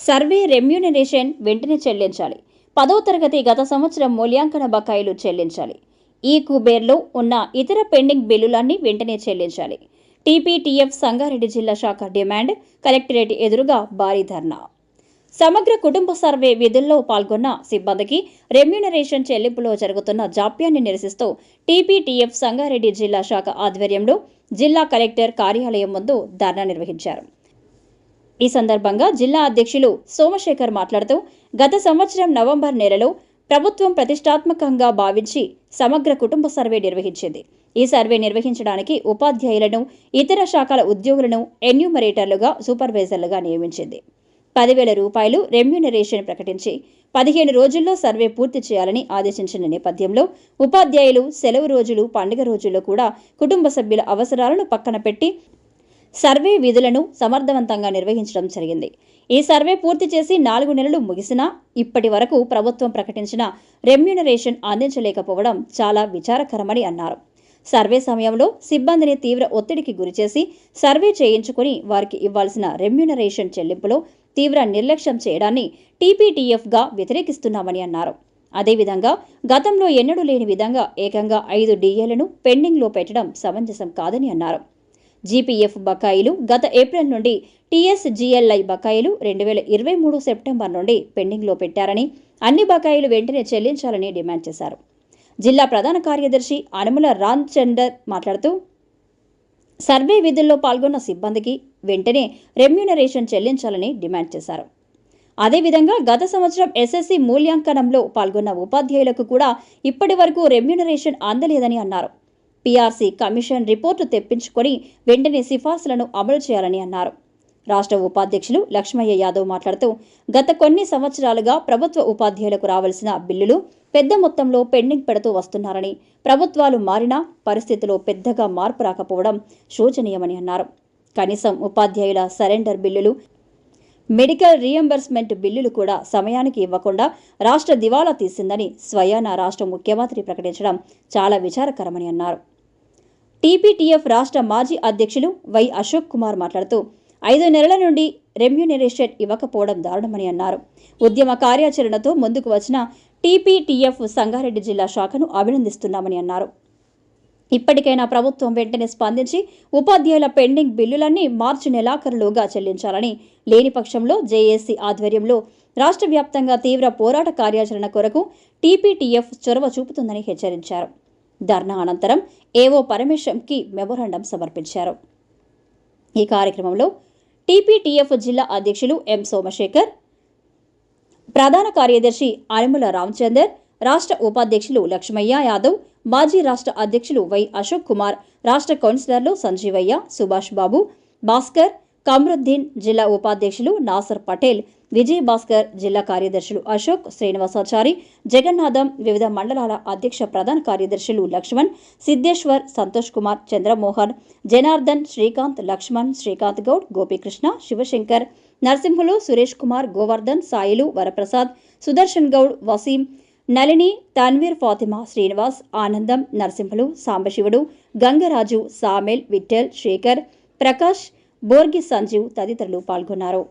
Survey remuneration వెంటనే చెల్లించాలి. 10వ తరగతి గత సంవత్సరం మూల్యాంకన బకాయిలు చెల్లించాలి. ఈ కుబేర్లో ఉన్న ఇతర పెండింగ్ బిల్లులన్నీ వెంటనే చెల్లించాలి. టీపీటీఎఫ్ సంగారెడ్డి జిల్లా శాఖ డిమాండ్. కలెక్టరేట్ ఎదురుగా భారీ ధర్నా. సమగ్ర కుటుంబ సర్వే విధుల్లో పాల్గొన్న సిబ్బందికి రెమ్యూనరేషన్ చెల్లింపులో జరుగుతున్న జాప్యాన్ని నిరసిస్తూ టీపీటీఎఫ్ సంగారెడ్డి జిల్లా శాఖ ఆధ్వర్యంలో జిల్లా కలెక్టర్ కార్యాలయం ముందు ధర్నా నిర్వహించారు. ఈ సందర్భంగా జిల్లా అధ్యక్షులు సోమశేఖర్ మాట్లాడుతూ, గత సంవత్సరం నవంబర్ నెలలో ప్రభుత్వం ప్రతిష్టాత్మకంగా భావించి సమగ్ర కుటుంబ సర్వే నిర్వహించింది. ఈ సర్వే నిర్వహించడానికి ఉపాధ్యాయులను, ఇతర శాఖల ఉద్యోగులను ఎన్యూమరేటర్లుగా, సూపర్వైజర్లుగా నియమించింది. 10,000 రూపాయలు రెమ్యూనరేషన్ ప్రకటించి 15 రోజుల్లో సర్వే పూర్తి చేయాలని ఆదేశించిన నేపథ్యంలో ఉపాధ్యాయులు సెలవు రోజులు, పండుగ రోజుల్లో కూడా కుటుంబ సభ్యుల అవసరాలను పక్కన పెట్టి సర్వే విధులను సమర్థవంతంగా నిర్వహించడం జరిగింది. ఈ సర్వే పూర్తి చేసి 4 నెలలు ముగిసినా ఇప్పటి వరకు ప్రభుత్వం ప్రకటించిన రెమ్యూనరేషన్ అందించలేకపోవడం చాలా విచారకరమని అన్నారు. సర్వే సమయంలో సిబ్బందిని తీవ్ర ఒత్తిడికి గురిచేసి సర్వే చేయించుకుని వారికి ఇవ్వాల్సిన రెమ్యూనరేషన్ చెల్లింపులో తీవ్ర నిర్లక్ష్యం చేయడాన్ని టీపీటీఎఫ్గా వ్యతిరేకిస్తున్నామని అన్నారు. అదేవిధంగా గతంలో ఎన్నడూ లేని విధంగా ఏకంగా 5 డిఏలను పెండింగ్లో పెట్టడం సమంజసం కాదని అన్నారు. జీపీఎఫ్ బకాయిలు గత ఏప్రిల్ నుండి, టీఎస్జీఎల్ఐ బకాయిలు 2023 సెప్టెంబర్ నుండి పెండింగ్లో పెట్టారని, అన్ని బకాయిలు వెంటనే చెల్లించాలని డిమాండ్ చేశారు. జిల్లా ప్రధాన కార్యదర్శి అనుముల రాంచందర్ మాట్లాడుతూ, సర్వే విధుల్లో పాల్గొన్న సిబ్బందికి వెంటనే రెమ్యూనరేషన్ చెల్లించాలని డిమాండ్ చేశారు. అదేవిధంగా గత సంవత్సరం ఎస్ఎస్సీ మూల్యాంకనంలో పాల్గొన్న ఉపాధ్యాయులకు కూడా ఇప్పటి వరకు రెమ్యూనరేషన్ అందలేదని అన్నారు. పీఆర్సీ కమిషన్ రిపోర్టు తెప్పించుకొని వెంటనే సిఫార్సులను అమలు చేయాలని అన్నారు. రాష్ట్ర ఉపాధ్యక్షులు లక్ష్మయ్య యాదవ్ మాట్లాడుతూ, గత కొన్ని సంవత్సరాలుగా ప్రభుత్వ ఉపాధ్యాయులకు రావాల్సిన బిల్లులు పెద్ద మొత్తంలో పెండింగ్ పెడుతూ వస్తున్నారని, ప్రభుత్వాలు మారినా పరిస్థితిలో పెద్దగా మార్పు రాకపోవడం శోచనీయమని అన్నారు. కనీసం ఉపాధ్యాయుల సరెండర్ బిల్లులు, మెడికల్ రీఎంబర్స్మెంట్ బిల్లులు కూడా సమయానికి ఇవ్వకుండా రాష్ట్ర దివాలా తీసిందని స్వయాన రాష్ట్ర ముఖ్యమంత్రి ప్రకటించడం చాలా విచారకరమని అన్నారు. టీపీటీఎఫ్ రాష్ట్ర మాజీ అధ్యక్షులు వై అశోక్ కుమార్ మాట్లాడుతూ, 5 నెలల నుండి రెమ్యూనరేషన్ ఇవ్వకపోవడం దారుణమని అన్నారు. ఉద్యమ కార్యాచరణతో ముందుకు వచ్చిన టీపీటీఎఫ్ సంగారెడ్డి జిల్లా శాఖను అభినందిస్తున్నామని అన్నారు. ఇప్పటికైనా ప్రభుత్వం వెంటనే స్పందించి ఉపాధ్యాయుల పెండింగ్ బిల్లులన్నీ మార్చి నెలాఖరులోగా చెల్లించాలని, లేని పక్షంలో జేఏసీ ఆధ్వర్యంలో రాష్ట్ర వ్యాప్తంగా తీవ్ర పోరాట కార్యాచరణ కొరకు టీపీటీఎఫ్ చొరవ చూపుతుందని హెచ్చరించారు. ధర్నా అనంతరం ఏవో పరమేశంకి మెమోరాండం సమర్పించారు. ఈ కార్యక్రమంలో టీపీటీఎఫ్ జిల్లా అధ్యక్షులు ఎం సోమశేఖర్, ప్రధాన కార్యదర్శి అనుముల రామచందర్, రాష్ట్ర ఉపాధ్యక్షులు లక్ష్మయ్య యాదవ్, మాజీ రాష్ట్ర అధ్యక్షులు వై అశోక్ కుమార్, రాష్ట్ర కౌన్సిలర్లు సంజీవయ్య, సుభాష్ బాబు, భాస్కర్, కమరుద్దీన్, జిల్లా ఉపాధ్యక్షులు నాసర్ పటేల్, విజయ్ భాస్కర్, జిల్లా కార్యదర్శులు అశోక్, శ్రీనివాసాచారి, జగన్నాథం, వివిధ మండలాల అధ్యక్ష ప్రధాన కార్యదర్శులు లక్ష్మణ్, సిద్ధేశ్వర్, సంతోష్ కుమార్, చంద్రమోహన్, జనార్దన్, శ్రీకాంత్, లక్ష్మణ్, శ్రీకాంత్ గౌడ్, గోపీకృష్ణ, శివశంకర్, నరసింహులు, సురేష్ కుమార్, గోవర్ధన్, సాయిలు, వరప్రసాద్, సుదర్శన్ గౌడ్, వసీం, నళిని, తన్వీర్, ఫాతిమా, శ్రీనివాస్, ఆనందం, నరసింహులు, సాంబశివుడు, గంగరాజు, సామెల్, విఠల్, శేఖర్, ప్రకాష్, బోర్గి సంజీవ్ తదితరులు పాల్గొన్నారు.